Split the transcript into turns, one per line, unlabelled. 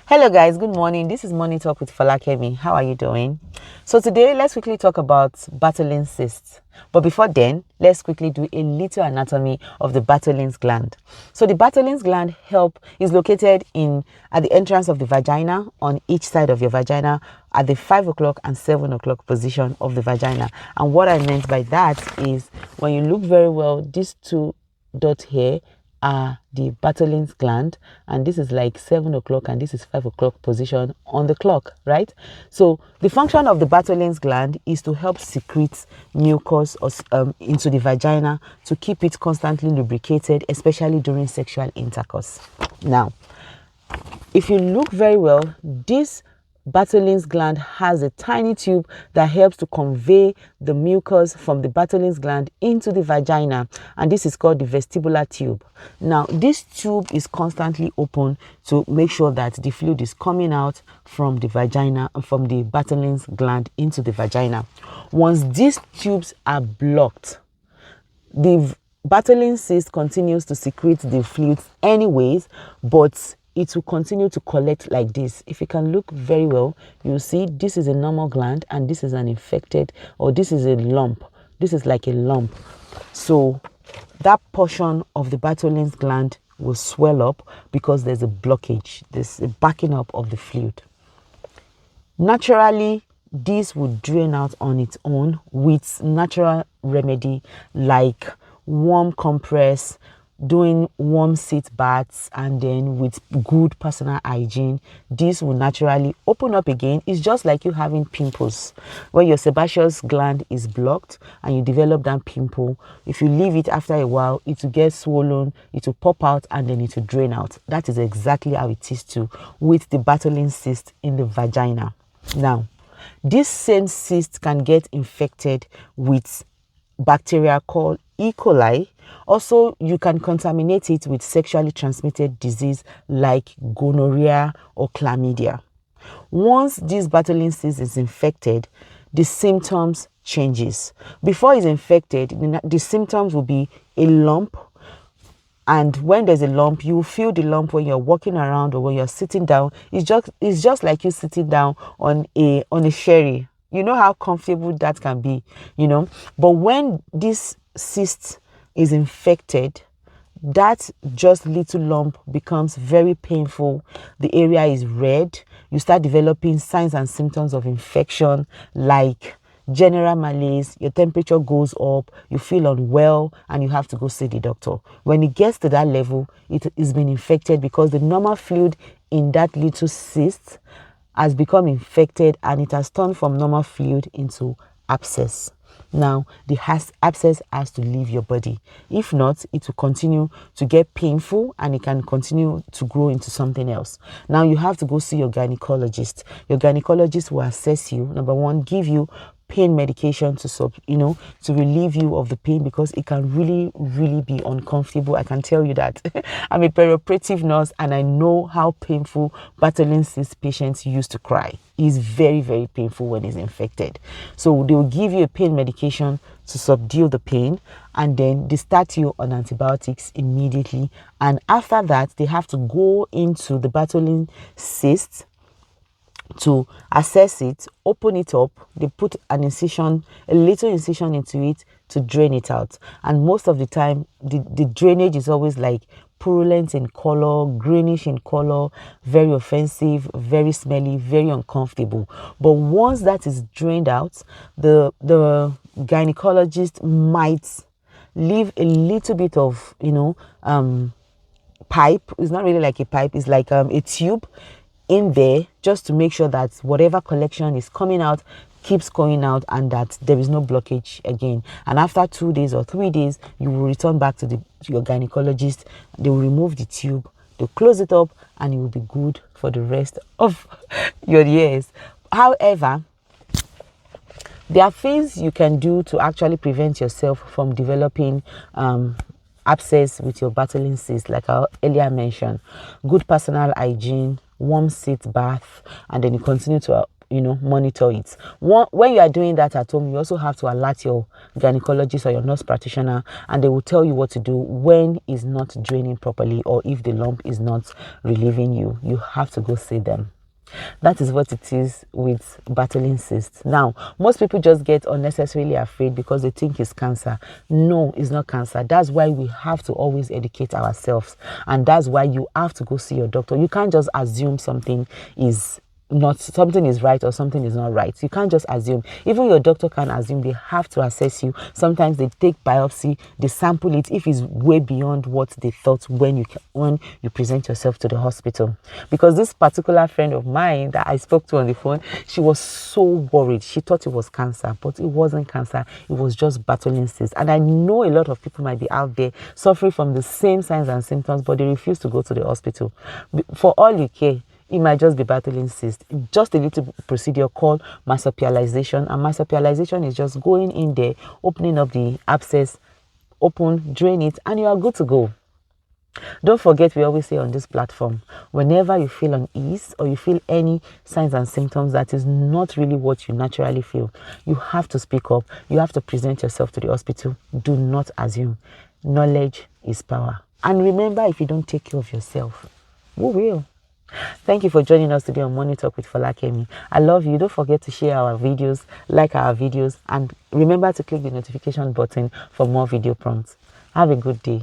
Hello guys, good morning. This is Morning Talk with Falakemi. How are you doing? So today let's quickly talk about Batholins cysts. But before then, let's quickly do a little anatomy of the Batholins gland. So the Batholins gland is located at the entrance of the vagina on each side of your vagina at the 5 o'clock and 7 o'clock position of the vagina. And what I meant by that is when you look very well, these two dots here are the Batholins gland, and this is like 7 o'clock and this is 5 o'clock position on the clock, right? So the function of the Batholins gland is to help secrete mucus into the vagina to keep it constantly lubricated, especially during sexual intercourse. Now, if you look very well, this Batholins gland has a tiny tube that helps to convey the mucus from the Batholins gland into the vagina, and this is called the vestibular tube. Now, this tube is constantly open to make sure that the fluid is coming out from the vagina, from the Batholins gland into the vagina. Once these tubes are blocked, the Batholins cyst continues to secrete the fluids anyways, but it will continue to collect like this. If you can look very well, you'll see this is a normal gland and this is an infected, or this is a lump. This is like a lump. So that portion of the Batholins gland will swell up because there's a blockage. There's a backing up of the fluid. Naturally, this would drain out on its own with natural remedy like warm compress, doing warm seat baths, and then with good personal hygiene, this will naturally open up again. It's just like you having pimples. When your sebaceous gland is blocked and you develop that pimple, if you leave it after a while, it will get swollen, it will pop out, and then it will drain out. That is exactly how it is too with the Batholins cyst in the vagina. Now, this same cyst can get infected with bacteria called E. coli. Also, you can contaminate it with sexually transmitted disease like gonorrhea or chlamydia. Once this Batholins cyst is infected, the symptoms changes. Before it's infected, the symptoms will be a lump. And when there's a lump, you will feel the lump when you're walking around or when you're sitting down. It's just like you sitting down on a sherry. You know how comfortable that can be, But when this cyst is infected, that just little lump becomes very painful. The area is red. You start developing signs and symptoms of infection like general malaise, your temperature goes up, you feel unwell, and you have to go see the doctor. When it gets to that level, it is been infected because the normal fluid in that little cyst has become infected and it has turned from normal fluid into abscess. Now, the abscess has to leave your body. If not, it will continue to get painful and it can continue to grow into something else. Now, you have to go see your gynecologist. Your gynecologist will assess you. Number one, give you pain medication to relieve you of the pain, because it can really be uncomfortable. I can tell you that. I'm a perioperative nurse and I know how painful Batholins cyst patients used to cry. It's very painful when it's infected. So they will give you a pain medication to subdue the pain, and then they start you on antibiotics immediately. And after that, they have to go into the Batholins cyst to assess it, open it up. They put a little incision into it to drain it out. And most of the time, the drainage is always like purulent in color, greenish in color, very offensive, very smelly, very uncomfortable. But once that is drained out, the gynecologist might leave a little bit of, pipe. It's not really like a pipe, it's like a tube in there, just to make sure that whatever collection is coming out keeps going out and that there is no blockage again. And after 2 days or 3 days, you will return back to your gynecologist. They will remove the tube, they'll close it up, and it will be good for the rest of your years. However, there are things you can do to actually prevent yourself from developing abscess with your Batholins cyst, like I earlier mentioned. Good personal hygiene, warm seat bath, and then you continue to monitor it. When you are doing that at home, you also have to alert your gynecologist or your nurse practitioner, and they will tell you what to do when it's not draining properly, or if the lump is not relieving you. You have to go see them. That is what it is with Batholins cysts. Now, most people just get unnecessarily afraid because they think it's cancer. No, it's not cancer. That's why we have to always educate ourselves, and that's why you have to go see your doctor. You can't just assume something is right or something is not right. You can't just assume. Even your doctor can assume. They have to assess you. Sometimes they take biopsy, they sample it if it's way beyond what they thought when you present yourself to the hospital. Because this particular friend of mine that I spoke to on the phone, she was so worried. She thought it was cancer, but it wasn't cancer. It was just Batholins cysts. And I know a lot of people might be out there suffering from the same signs and symptoms, but they refuse to go to the hospital. For all you care, it might just be Batholins cyst. Just a little procedure called marsupialization. And marsupialization is just going in there, opening up the abscess, drain it, and you are good to go. Don't forget, we always say on this platform, whenever you feel unease or you feel any signs and symptoms that is not really what you naturally feel, you have to speak up. You have to present yourself to the hospital. Do not assume. Knowledge is power. And remember, if you don't take care of yourself, who will? Thank you for joining us today on Money Talk with Falakemi. I love you. Don't forget to share our videos, like our videos, and remember to click the notification button for more video prompts. Have a good day.